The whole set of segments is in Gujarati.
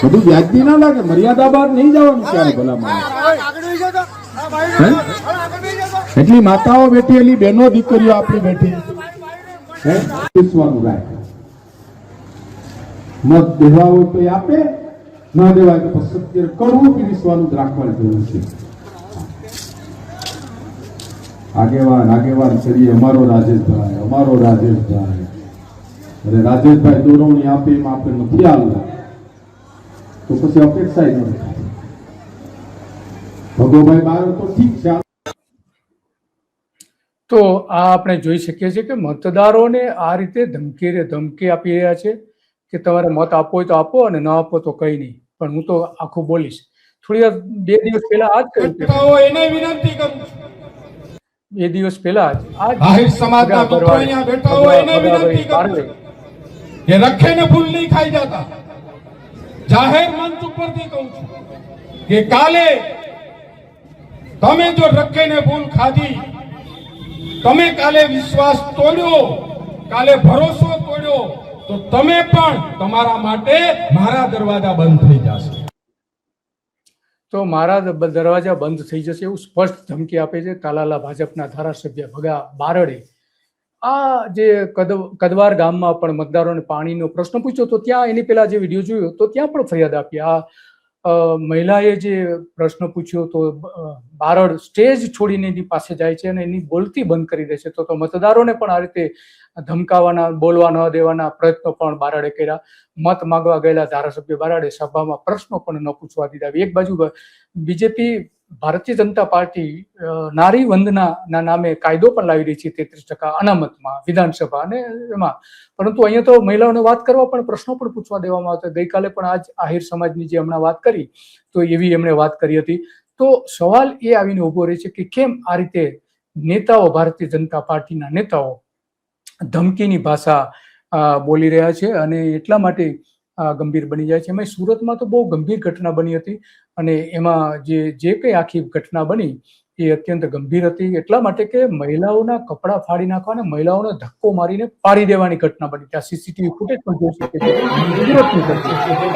બધું વ્યાજબી ના લાગે, મર્યાદા બહાર નહીં જવાનું ક્યારે ભલામણ. એટલી માતાઓ બેઠી, એટલી બહેનો દીકરીઓ આપણી બેઠી, પૂછવાનું રાખ. મત દેવા હોય તો આપે, ન દેવાય તો સત્ય કરવું પીરસવાનું જ રાખવાની જરૂર છે. આગેવાન કરીએ અમારો રાજેશભાઈ. અરે રાજેશભાઈ દોરવણી આપે એમાં આપણે નથી આવતા તો પછી અપેક્ષા ન થાય. ભગોભાઈ બાર તો ઠીક છે. તો આ આપણે જોઈ શકીએ છીએ કે મતદારોને આ રીતે ધમકી આપી રહ્યા છે કે તમારે મત આપવો હોય તો આપો અને ન આપો તો કઈ નહીં. પણ હું તો આખું બોલીશ. થોડી વાર 2 દિવસ પહેલા આ જ કહ્યું, એને વિનંતી કરું છું, 2 દિવસ પહેલા જ આહિર સમાજના મિત્રો અહીંયા બેઠા હોય એને વિનંતી કરું છું કે રખેને ફૂલ નહીં ખાઈ જતા. જાહેર મંચ ઉપરથી કહું છું કે કાલે તમે જો રખેને ફૂલ ખાધી, તમે કાલે વિશ્વાસ તોડ્યો, કાલે ભરોસો તોડ્યો, તો તમે પણ તમારા માટે મારા દરવાજા બંધ થઈ જશે. તો મારા દરવાજા બંધ થઈ જશે એવું સ્પષ્ટ ધમકી આપે છે તાલાલા ભાજપના ધારાસભ્ય ભગા બારડે. આ જે કદવાર ગામમાં પણ મતદારોને પાણીનો પ્રશ્ન પૂછ્યો તો ત્યાં એની પહેલા જે વિડીયો જોયો તો ત્યાં પણ ફરિયાદ આપી. આ મહિલાએ જે પ્રશ્ન પૂછ્યો તો બારડ સ્ટેજ છોડીને એની પાસે જાય છે અને એની બોલતી બંધ કરી દે છે. તો મતદારોને પણ આ રીતે ધમકાવાના, બોલવા ન દેવાના પ્રયત્નો પણ બારડે કર્યા. મત માંગવા ગયેલા ધારાસભ્ય બારડે સભામાં પ્રશ્નો પણ ન પૂછવા દીધા. એક બાજુ બીજેપી ભારતીય જનતા પાર્ટી નારી વંદના નામે કાયદો પણ લાવી રહી છે 33% અનામતમાં વિધાનસભા અને એમાં, પરંતુ અહીંયા તો મહિલાઓને વાત કરવા પણ પ્રશ્નો પણ પૂછવા દેવામાં આવતા. ગઈકાલે પણ આજ આહિર સમાજની જે હમણાં વાત કરી તો એવી એમણે વાત કરી હતી. તો સવાલ એ આવીને ઉભો રહે છે કે કેમ આ રીતે નેતાઓ, ભારતીય જનતા પાર્ટીના નેતાઓ ધમકીની ભાષા બોલી રહ્યા છે અને એટલા માટે ગંભીર બની જાય છે. એમાં સુરતમાં તો બહુ ગંભીર ઘટના બની હતી અને એમાં જે કંઈ આખી ઘટના બની એ અત્યંત ગંભીર હતી. એટલા માટે કે મહિલાઓના કપડાં ફાડી નાખવા અને મહિલાઓને ધક્કો મારીને પાડી દેવાની ઘટના બની. ત્યાં સીસીટીવી ફૂટેજ પણ જોઈ શકે છે. સુરતની ઘટના.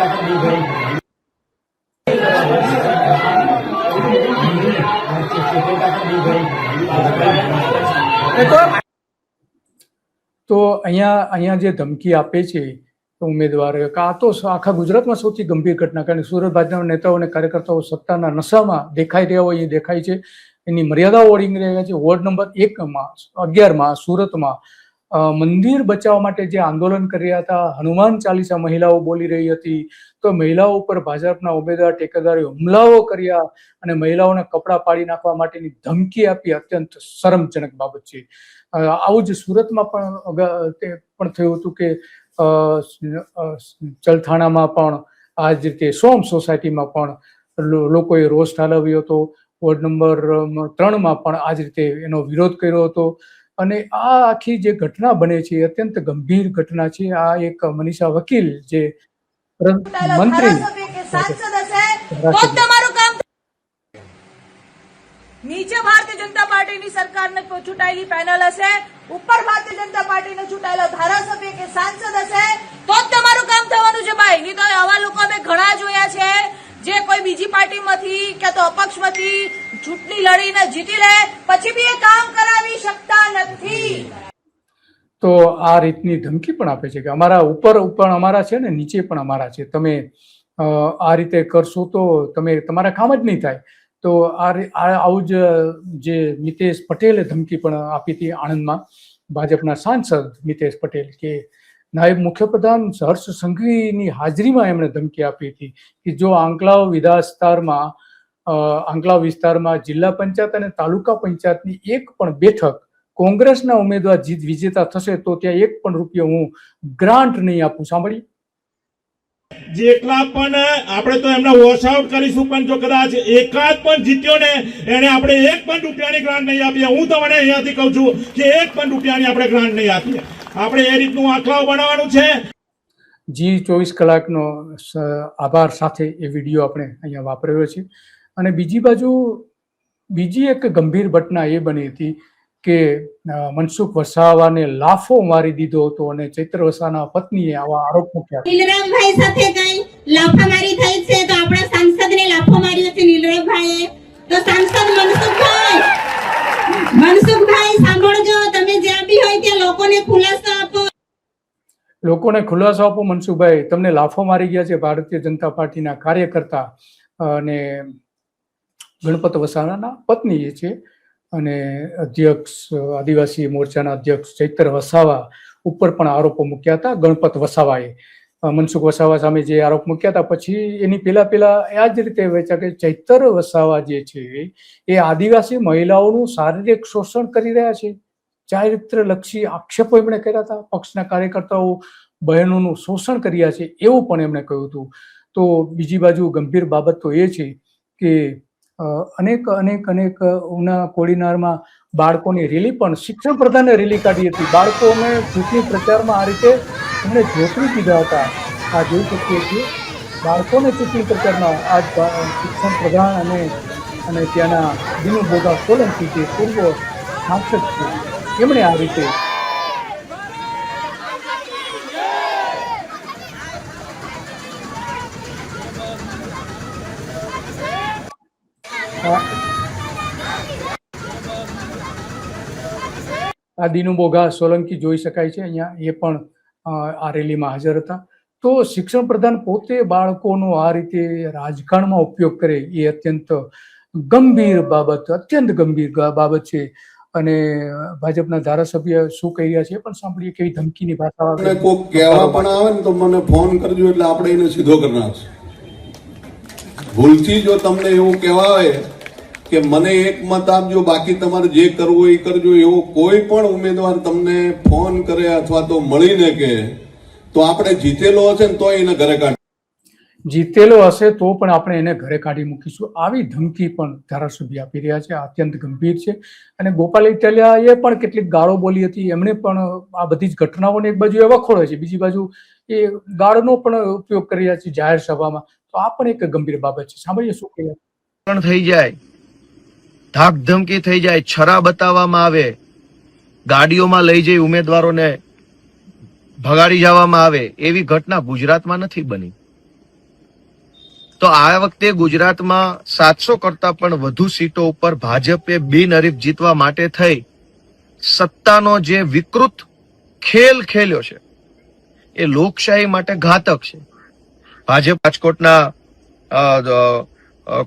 તો અહીંયા જે ધમકી આપે છે ઉમેદવાર, આ તો આખા ગુજરાતમાં સૌથી ગંભીર ઘટના. કારણ કે સુરત ભાજપના નેતાઓ અને કાર્યકર્તાઓ સત્તાના નશામાં દેખાઈ રહ્યા હોય એ દેખાય છે. એની મર્યાદાઓ ઓળંગી રહ્યા છે. વોર્ડ નંબર 11માં સુરતમાં મંદિર બચાવવા માટે જે આંદોલન કરી રહ્યા હતા, હનુમાન ચાલીસા મહિલાઓ બોલી રહી હતી, તો મહિલાઓ ઉપર ભાજપના ઉમેદવાર ટેકેદારોએ હુમલાઓ કર્યા અને મહિલાઓને કપડાં પાડી નાખવા માટેની ધમકી આપી. અત્યંત શરમજનક બાબત છે. આવું જ સુરતમાં પણ થયું હતું કે ચલથાણામાં પણ આ જ રીતે સોમ સોસાયટીમાં પણ લોકોએ રોષ ઠાલવ્યો હતો. વોર્ડ નંબર 3માં પણ આ જ રીતે એનો વિરોધ કર્યો હતો. અને આ આખી જે ઘટના બને છે એ અત્યંત ગંભીર ઘટના છે. આ એક મનીષા વકીલ જે મંત્રી નીચે ભારતીય જનતા પાર્ટીની સરકારને ચૂંટાયેલી પેનલ હશે, ઉપર ભારતીય જનતા પાર્ટીને ચૂંટાયેલો ધારાસભ્ય કે સાંસદ હશે તો જ તમારું કામ થવાનું છે ભાઈ. નહીં તો આવા લોકો અમે ઘણા જોયા છે જે કોઈ બીજી પાર્ટીમાંથી કે તો અપક્ષમાંથી ચૂંટણી લડીને જીતી લે પછી બી એ કામ કરાવી શકતા નથી. તો આ રીતની ધમકી પણ આપે છે કે અમારા ઉપર પણ અમારા છે ને નીચે પણ અમારા છે, તમે આ રીતે કરશો તો તમારા કામ જ નહીં થાય. તો આવું જ જે મિતેશ પટેલે ધમકી પણ આપી હતી આણંદમાં. ભાજપના સાંસદ મિતેશ પટેલ કે નાયબ મુખ્યપ્રધાન હર્ષ સંઘવીની હાજરીમાં એમણે ધમકી આપી હતી કે જો આંકલાવ વિસ્તારમાં જિલ્લા પંચાયત અને તાલુકા પંચાયતની એક પણ બેઠક કોંગ્રેસના ઉમેદવાર વિજેતા થશે તો ત્યાં 1 પણ રૂપિયો હું ગ્રાન્ટ નહીં આપું. સાંભળી, જેટલા પણ આપણે તો એમને વોશ આઉટ કરીશું, પણ જો કદાચ એકાદ પણ જીત્યો ને એને આપણે 1 પણ રૂપિયાની ગ્રાન્ટ નહીં આપીએ. હું તમને અહીંયાથી કહું છું કે 1 પણ રૂપિયાની આપણે ગ્રાન્ટ નહીં આપીએ. આપણે એ રીતનું આંકડાઓ બનાવવાનું છે. જી 24 કલાકનો આભાર સાથે એ વિડીયો આપણે અહીંયા વાપર્યો છે. અને બીજી બાજુ બીજી એક ગંભીર ઘટના એ બની હતી કે મનસુખ વસાવાને લાફો મારી દીધો હતો અને ચૈત્ર વસાવાના પત્નીએ આવા આરોપ મૂક્યા. નીલરામભાઈ સાથે કઈ લાફામારી થઈ છે તો આપણા સાંસદને લાફો માર્યો છે નીલરામભાઈએ. તો સાંસદ મનસુખભાઈ સાંભળજો, તમે જ્યાં બી હોય ત્યાં લોકોને ખુલાસો આપો. લોકોને ખુલાસો આપો મનસુખભાઈ, તમને લાફો મારી ગયા છે ભારતીય જનતા પાર્ટીના કાર્યકર્તા અને ગણપત વસાવાના પત્ની છે અને અધ્યક્ષ આદિવાસી મોરચાના અધ્યક્ષ ચૈત્ર વસાવા ઉપર પણ આરોપો મૂક્યા હતા. ગણપત વસાવાએ મનસુખ વસાવા સામે જે આરોપ મૂક્યા હતા પછી એની પેલા આ જ રીતે વેચા કે ચૈત્ર વસાવા જે છે એ આદિવાસી મહિલાઓનું શારીરિક શોષણ કરી રહ્યા છે. ચારિત્રલક્ષી આક્ષેપો એમણે કર્યા હતા. પક્ષના કાર્યકર્તાઓ બહેનોનું શોષણ કર્યા છે એવું પણ એમણે કહ્યું હતું. તો બીજી બાજુ ગંભીર બાબત તો એ છે કે અનેક ઉના કોડીનારમાં બાળકોની રેલી પણ શિક્ષણ પ્રધાને રેલી કાઢી હતી. બાળકોને ચૂંટણી પ્રચારમાં આ રીતે એમણે જોતરી દીધા હતા. આ જોઈ શકીએ છીએ બાળકોને ચૂંટણી પ્રચારમાં આજ શિક્ષણ પ્રધાન અને ત્યાંના દિનુ બોગા સોલંકી જે પૂર્વ સાંસદ છે એમણે આ રીતે આ દિનુ બોગા સોલંકી જોઈ શકાય છે અહીંયા, એ પણ આ રેલીમાં હાજર હતા. તો શિક્ષણ પ્રધાન પોતે બાળકોનો આ રીતે રાજકારણમાં ઉપયોગ કરે એ અત્યંત ગંભીર બાબત છે. અને ભાજપના ધારાસભ્ય શું કહી રહ્યા છે એ પણ સાંભળીએ. કેવી ધમકીની ભાષા કોઈક કહેવા પણ આવે ને તો મને ફોન કરજો એટલે આપણે એને સીધો કરી નાખશું. ભૂલથી જો તમને એવું કહેવાય કે મને એક મત આપજો બાકી તમારે જે કરવું એ કરજો, એવો કોઈ પણ ઉમેદવાર તમને ફોન કરે અથવા તો મળીને કે તો આપણે જીતેલો હશે ને તો એને ઘરે જીતેલો હશે તો પણ આપણે એને ઘરે કાઢી મૂકીશું. આવી ધમકી પણ ધારાસભ્ય આપી રહ્યા છે. અત્યંત ગંભીર છે. અને ગોપાલ ઇટાલિયાએ પણ કેટલીક ગાળો બોલી હતી. એમણે પણ આ બધી જ ઘટનાઓને એક બાજુ એ વખોડે છે, બીજી બાજુ એ ગાળનો પણ ઉપયોગ કરી રહ્યા છે જાહેર સભામાં. તો આ પણ એક ગંભીર બાબત છે. સાંભળીએ શું કહે થઈ જાય, ધાક ધમકી થઈ જાય, છરા બતાવવામાં આવે, ગાડીઓમાં લઈ જઈ ઉમેદવારોને ભગાડી જવામાં આવે, એવી ઘટના ગુજરાતમાં નથી બની. તો આ વખતે ગુજરાતમાં 700 કરતા પણ વધુ સીટો ઉપર ભાજપે બિનહરીફ જીતવા માટે થઈ સત્તાનો જે વિકૃત ખેલ ખેલ્યો છે એ લોકશાહી માટે ઘાતક છે. ભાજપ રાજકોટના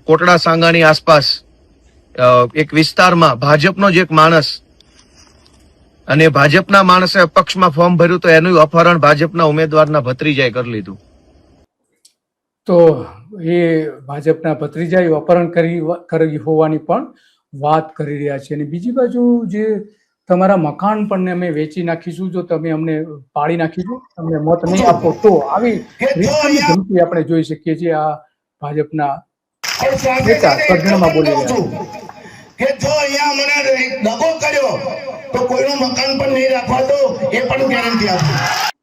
કોટડા સાંગાણી આસપાસ એક વિસ્તારમાં ભાજપનો જ એક માણસ અને ભાજપના માણસે અપક્ષમાં ફોર્મ ભર્યું તો એનું અપહરણ ભાજપના ઉમેદવારના ભત્રીજાએ કરી લીધું. તો એ ભાજપના ભત્રીજાએ અપહરણ કરી હોવાની પણ વાત કરી રહ્યા છે. અને બીજી બાજુ જે તમારા મકાન પણ અમે વેચી નાખીશું જો તમે અમને પાડી નાખીશું, તમને મત નહીં આપો તો, આવી રીતની ધમકી આપણે જોઈ શકીએ છીએ. આ ભાજપના નેતા સદનમાં બોલી રહ્યા કે જો અહીંયા મને દગો કર્યો તો કોઈનું મકાન પણ નહીં રાખવા દો, એ પણ ગેરંટી આપું.